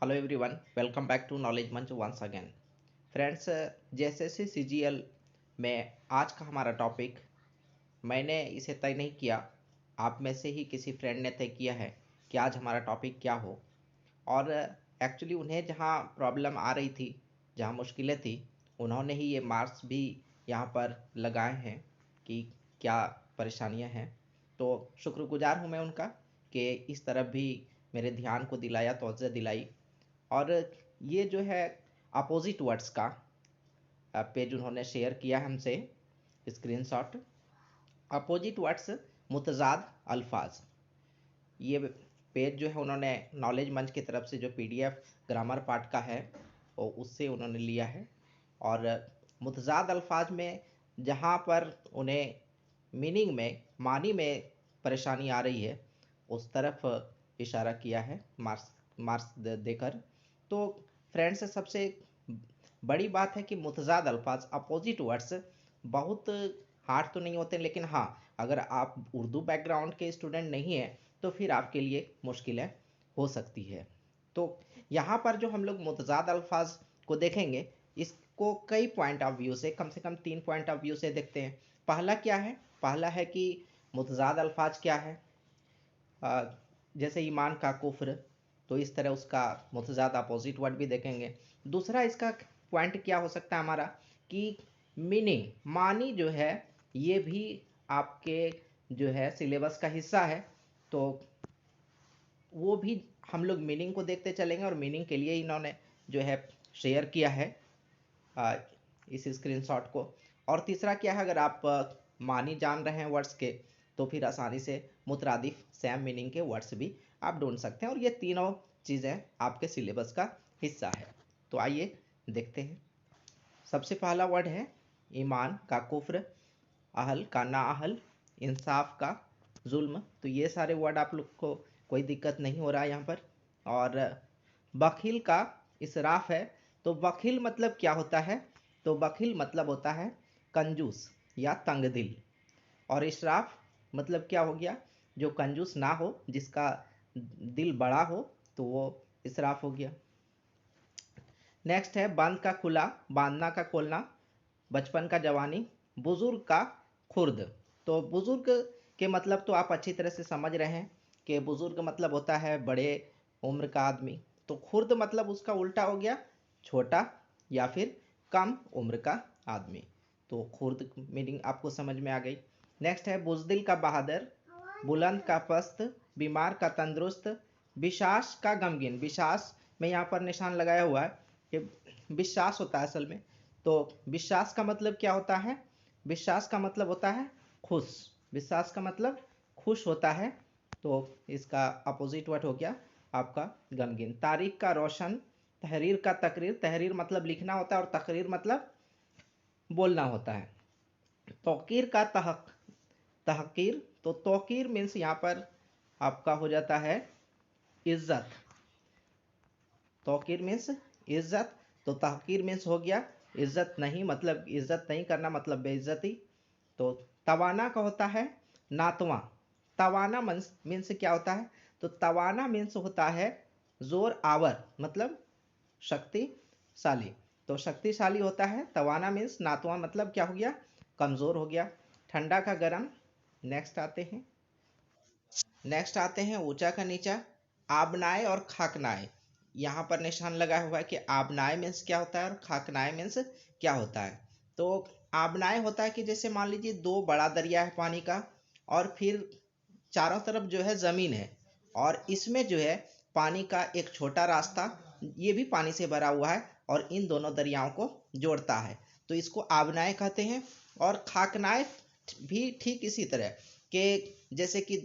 Hello everyone, welcome back to knowledge Manch once again. Friends, JSSC CGL में आज का हमारा टॉपिक, मैंने इसे तय नहीं किया, आप में से ही किसी फ्रेंड ने तय किया है कि आज हमारा टॉपिक क्या हो। और एक्चुअली उन्हें जहां प्रॉब्लम आ रही थी, जहां मुश्किलें थी, उन्होंने ही ये मार्क्स भी यहाँ पर लगाए हैं कि क्या परेशानियां हैं। तो शुक्रगुजार हूँ मैं उनका कि इस तरफ भी मेरे ध्यान को दिलाया, तवज्जो दिलाई। और ये जो है अपोजिट वर्ड्स का पेज उन्होंने शेयर किया हमसे, स्क्रीनशॉट। अपोजिट वर्ड्स, मुतजाद अल्फाज, ये पेज जो है उन्होंने नॉलेज मंच की तरफ से जो पीडीएफ ग्रामर पार्ट का है वो उससे उन्होंने लिया है। और मुतजाद अल्फाज में जहाँ पर उन्हें मीनिंग में, मानी में परेशानी आ रही है, उस तरफ इशारा किया है मार्क्स देकर। तो फ्रेंड्स, सबसे बड़ी बात है कि मुतजाद अल्फाज, अपोजिट वर्ड्स बहुत हार्ड तो नहीं होते, लेकिन हाँ, अगर आप उर्दू बैकग्राउंड के स्टूडेंट नहीं हैं तो फिर आपके लिए मुश्किलें हो सकती है। तो यहाँ पर जो हम लोग मुतजाद अल्फाज को देखेंगे, इसको कई पॉइंट ऑफ व्यू से, कम 3 पॉइंट ऑफ व्यू से देखते हैं। पहला क्या है? पहला है कि मुतजाद अल्फाज क्या है। जैसे ईमान का कुफ्र, तो इस तरह उसका मुतजाद अपोजिट वर्ड भी देखेंगे। दूसरा इसका पॉइंट क्या हो सकता है हमारा, कि मीनिंग, मानी जो है, ये भी आपके जो है सिलेबस का हिस्सा है। तो वो भी हम लोग मीनिंग को देखते चलेंगे, और मीनिंग के लिए इन्होंने जो है शेयर किया है इस स्क्रीनशॉट को। और तीसरा क्या है, अगर आप मानी जान रहे हैं वर्ड्स के, तो फिर आसानी से मुतरादिफ सेम मीनिंग के वर्ड्स भी आप ढूंढ सकते हैं, और ये तीनों चीज़ें आपके सिलेबस का हिस्सा है। तो आइए देखते हैं। सबसे पहला वर्ड है ईमान का कुफ्र, अहल का नाअहल, इंसाफ का जुल्म। तो ये सारे वर्ड आप लोग को कोई दिक्कत नहीं हो रहा है यहाँ पर। और बखील का इसराफ है। तो बखील मतलब क्या होता है? तो बखील मतलब होता है कंजूस या तंगदिल। और इसराफ मतलब क्या हो गया? जो कंजूस ना हो, जिसका दिल बड़ा हो, तो वो इसराफ हो गया। नेक्स्ट है बंद का खुला, बांधना का खोलना, बचपन का जवानी, बुजुर्ग का खुर्द। तो बुजुर्ग के मतलब तो आप अच्छी तरह से समझ रहे हैं कि बुजुर्ग मतलब होता है बड़े उम्र का आदमी। तो खुर्द मतलब उसका उल्टा हो गया, छोटा या फिर कम उम्र का आदमी। तो खुर्द मीनिंग आपको समझ में आ गई। नेक्स्ट है बुजदिल का बहादुर, बुलंद का पस्त, बीमार का तंदुरुस्त, विश्वास का गमगीन। विश्वास में यहाँ पर निशान लगाया हुआ है कि विश्वास होता है असल में। तो विश्वास का मतलब क्या होता है? विश्वास का मतलब होता है खुश। विश्वास का मतलब खुश होता है। तो इसका अपोजिट वर्ड हो गया आपका गमगीन। तारीख का रोशन, तहरीर का तकरीर। तहरीर मतलब लिखना होता है, और तकरीर मतलब बोलना होता है। तौकीर का तहकीर। तो तौकीर मीन्स यहाँ पर आपका हो जाता है इज्जत। तौकीर मीन्स इज्जत। तो तहकीर मीन्स हो गया इज्जत नहीं, मतलब इज्जत नहीं करना, मतलब बेइज्जती। तो तवाना का होता है नातवा। तवाना मीन्स क्या होता है? तो तवाना मीन्स होता है जोर आवर, मतलब शक्तिशाली। तो शक्तिशाली होता है तवाना मीन्स। नातवा मतलब क्या हो गया? कमजोर हो गया। ठंडा का गर्म। नेक्स्ट आते हैं ऊंचा का नीचा, आबनाए और खाकनाए। यहाँ पर निशान लगा हुआ है कि आबनाए मीन्स क्या होता है और खाकनाए मीन्स क्या होता है। तो आबनाए होता है कि जैसे मान लीजिए दो बड़ा दरिया है पानी का, और फिर चारों तरफ जो है ज़मीन है, और इसमें जो है पानी का एक छोटा रास्ता, ये भी पानी से भरा हुआ है, और इन दोनों दरियाओं को जोड़ता है। तो इसको आबनाए कहते हैं। और खाकनाए भी ठीक इसी तरह के, जैसे कि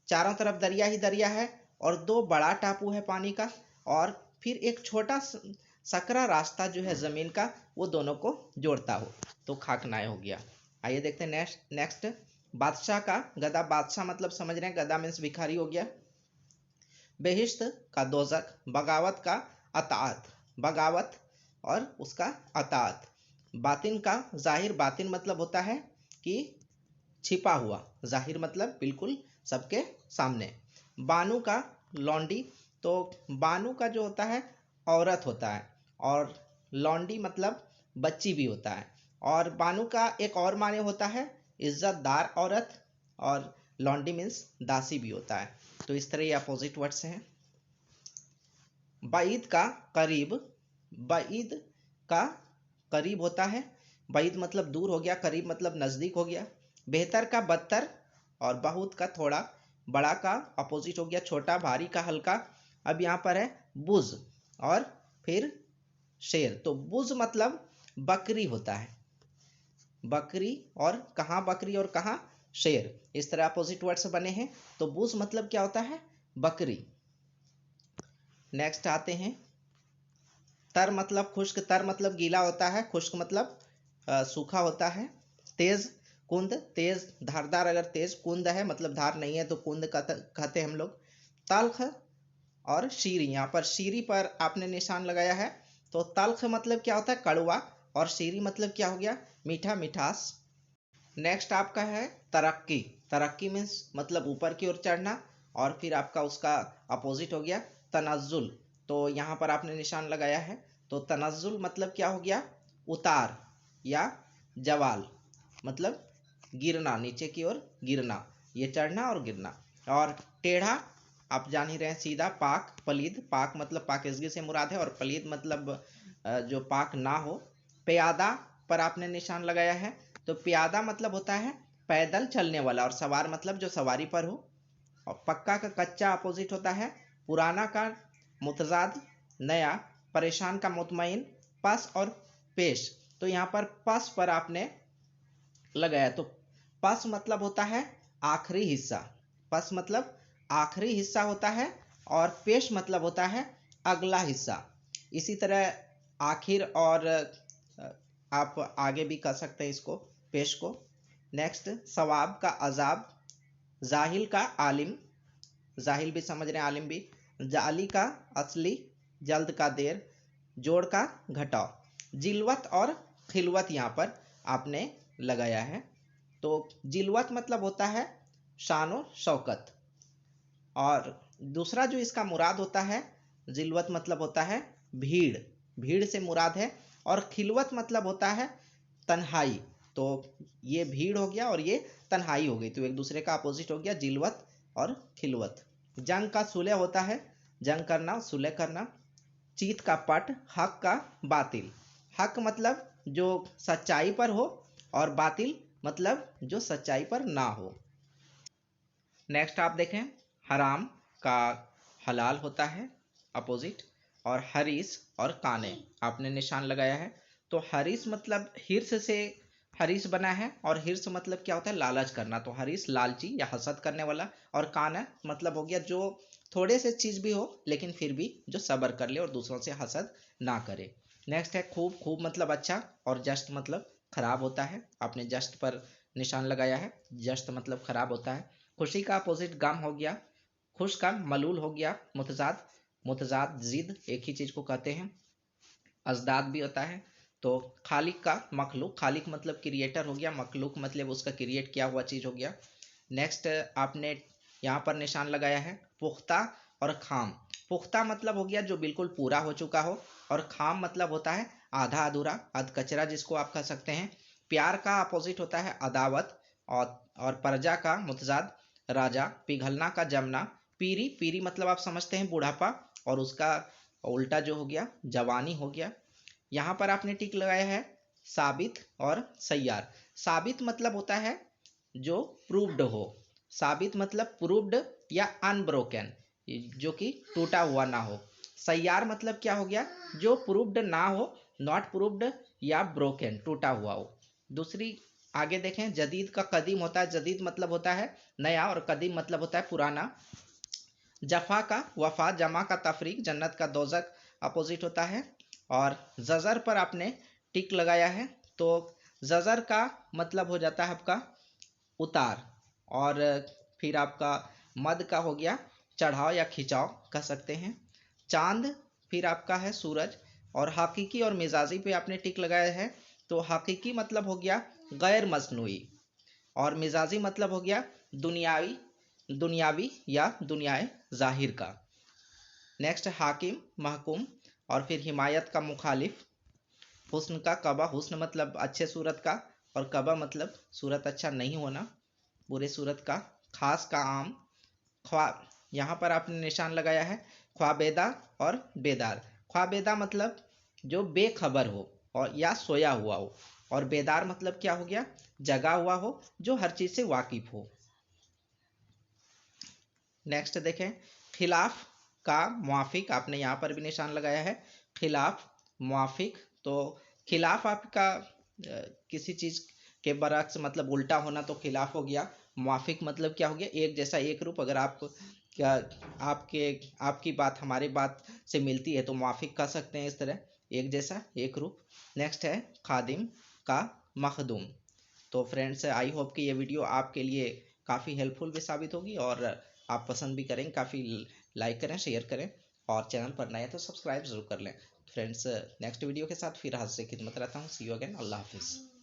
चारों तरफ दरिया ही दरिया है, और दो बड़ा टापू है पानी का, और फिर एक छोटा सकरा रास्ता जो है ज़मीन का, वो दोनों को जोड़ता हो, तो खाकनाए हो गया। आइए देखते हैं नेक्स्ट। बादशाह का गदा। बादशाह मतलब समझ रहे हैं, गदा मीन्स भिखारी हो गया। बेहिश्त का दोजक, बगावत का अताअत। बगावत और उसका अताअत। बातिन का जाहिर। बातिन मतलब होता है कि छिपा हुआ, जाहिर मतलब बिल्कुल सबके सामने। बानू का लौंडी। तो बानू का जो होता है औरत होता है, और लौंडी मतलब बच्ची भी होता है। और बानू का एक और माने होता है इज्जतदार औरत, और लौंडी मीन्स दासी भी होता है। तो इस तरह ये अपोजिट वर्ड्स हैं। बाईद का करीब, बाईद का करीब होता है। बाईद मतलब दूर हो गया, करीब मतलब नज़दीक हो गया। बेहतर का बदतर, और बहुत का थोड़ा, बड़ा का अपोजिट हो गया छोटा, भारी का हल्का। अब यहाँ पर है बुज और फिर शेर। तो बुज मतलब बकरी होता है, बकरी, और कहाँ बकरी और कहाँ शेर, इस तरह अपोजिट वर्ड्स बने हैं। तो बुज मतलब क्या होता है, बकरी। नेक्स्ट आते हैं तर मतलब खुश्क, तर मतलब गीला होता है, खुश्क मतलब सूखा होता है। तेज, कुंद, तेज धारदार, अगर तेज कुंद है मतलब धार नहीं है तो कुंद कहते हैं हम लोग। तल्ख और शीरी, यहाँ पर शीरी पर आपने निशान लगाया है। तो तल्ख मतलब क्या होता है, कड़वा, और शीरी मतलब क्या हो गया, मीठा, मिठास। नेक्स्ट आपका है तरक्की। तरक्की मीन्स मतलब ऊपर की ओर चढ़ना, और फिर आपका उसका अपोजिट हो गया तनज्जुल। तो यहाँ पर आपने निशान लगाया है। तो तनज्जुल मतलब क्या हो गया, उतार या जवाल, मतलब गिरना, नीचे की ओर गिरना, ये चढ़ना और गिरना। और टेढ़ा आप जान ही रहे हैं, सीधा। पाक, पलीद, पाक मतलब पाकिजगी से मुराद है, और पलीद मतलब जो पाक ना हो। प्यादा पर आपने निशान लगाया है। तो प्यादा मतलब होता है पैदल चलने वाला, और सवार मतलब जो सवारी पर हो। और पक्का का कच्चा अपोजिट होता है पुराना का मुतजाद, नया। परेशान का मुतमईन, पस और पेश। तो यहाँ पर पस पर आपने लगाया। तो पस मतलब होता है आखिरी हिस्सा, पस मतलब आखिरी हिस्सा होता है, और पेश मतलब होता है अगला हिस्सा। इसी तरह आखिर और आप आगे भी कर सकते हैं इसको, पेश को। नेक्स्ट सवाब का अजाब, जाहिल का आलिम, जाहिल भी समझ रहे हैं, आलिम भी। जाली का असली, जल्द का देर, जोड़ का घटाव। जिलवत और खिलवत यहाँ पर आपने लगाया है। तो जिलवत मतलब होता है शानो शौकत, और दूसरा जो इसका मुराद होता है, जिलवत मतलब होता है भीड़, भीड़ से मुराद है। और खिलवत मतलब होता है तन्हाई। तो ये भीड़ हो गया और ये तन्हाई हो गई, तो एक दूसरे का अपोजिट हो गया जिलवत और खिलवत। जंग का सुलह होता है, जंग करना, सुलह करना। चीत का पट, हक का बातिल। हक मतलब जो सच्चाई पर हो, और बातिल मतलब जो सच्चाई पर ना हो। नेक्स्ट आप देखें, हराम का हलाल होता है अपोजिट, और हरीस और काने आपने निशान लगाया है। तो हरीस मतलब हिर्स से हरीस बना है, और हिर्स मतलब क्या होता है, लालच करना। तो हरीस लालची या हसद करने वाला, और काना मतलब हो गया जो थोड़े से चीज भी हो लेकिन फिर भी जो सब्र कर ले और दूसरों से हसद ना करे। नेक्स्ट है खूब, खूब मतलब अच्छा, और जस्ट मतलब खराब होता है। आपने जस्ट पर निशान लगाया है, जस्ट मतलब खराब होता है। खुशी का अपोजिट गम हो गया, खुश का मलूल हो गया मुतजाद, मुतजाद जिद एक ही चीज को कहते हैं। अजदाद भी होता है। तो खालिक का मखलूक, खालिक मतलब क्रिएटर हो गया, मखलूक मतलब उसका क्रिएट किया हुआ चीज हो गया। नेक्स्ट आपने यहाँ पर निशान लगाया है पुख्ता और खाम। पुख्ता मतलब हो गया जो बिल्कुल पूरा हो चुका हो, और खाम मतलब होता है आधा अधूरा, अध कचरा जिसको आप कह सकते हैं। प्यार का अपोजिट होता है अदावत, और प्रजा का मुतजाद राजा। पिघलना का जमना। पीरी, पीरी मतलब आप समझते हैं बुढ़ापा, और उसका उल्टा जो हो गया जवानी हो गया। यहाँ पर आपने टिक लगाया है साबित और सैयार। साबित मतलब होता है जो प्रूव्ड हो, साबित मतलब प्रूव्ड या अनब्रोकन, जो कि टूटा हुआ ना हो। सैयार मतलब क्या हो गया, जो प्रूव्ड ना हो, नॉट प्रूव्ड या ब्रोकन, टूटा हुआ हो। दूसरी आगे देखें, जदीद का कदीम होता है, जदीद मतलब होता है नया, और कदीम मतलब होता है पुराना। जफा का वफा, जमा का तफरीक, जन्नत का दोजक अपोजिट होता है। और जजर पर आपने टिक लगाया है। तो जजर का मतलब हो जाता है आपका उतार, और फिर आपका मद का हो गया चढ़ाव या खिंचाव कह सकते हैं। चांद फिर आपका है सूरज, और हकीकी और मिजाजी पे आपने टिक लगाया है। तो हकीकी मतलब हो गया गैर मसनूई, और मिजाजी मतलब हो गया दुनियावी, दुनियावी या दुनियाए जाहिर का। नेक्स्ट हाकिम महकुम, और फिर हिमायत का मुखालिफ। हुस्न का कबा, हुस्न मतलब अच्छे सूरत का, और कबा मतलब सूरत अच्छा नहीं होना, बुरे सूरत का। खास का आम। ख्वाब, यहाँ पर आपने निशान लगाया है ख्वाबेदा और बेदार। ख्वाबेदा मतलब जो बेखबर हो और या सोया हुआ हो, और बेदार मतलब क्या हो गया, जगा हुआ हो, जो हर चीज से वाकिफ हो। नेक्स्ट देखें, खिलाफ का मुआफिक, आपने यहाँ पर भी निशान लगाया है खिलाफ मुआफिक। तो खिलाफ आपका किसी चीज के बरक्स मतलब उल्टा होना, तो खिलाफ हो गया। मुआफिक मतलब क्या हो गया, एक जैसा एक रूप। अगर आप क्या आपके आपकी बात हमारी बात से मिलती है तो मुआफिक कह सकते हैं, इस तरह एक जैसा एक रूप। नेक्स्ट है खादिम का मखदूम। तो फ्रेंड्स, आई होप कि ये वीडियो आपके लिए काफ़ी हेल्पफुल भी साबित होगी, और आप पसंद भी करेंगे। काफ़ी लाइक करें, शेयर करें, और चैनल पर नए हैं तो सब्सक्राइब जरूर कर लें। फ्रेंड्स, नेक्स्ट वीडियो के साथ फिर हाथ से खिदमत रहता हूँ। सी यू अगेन। अल्लाह हाफिज़।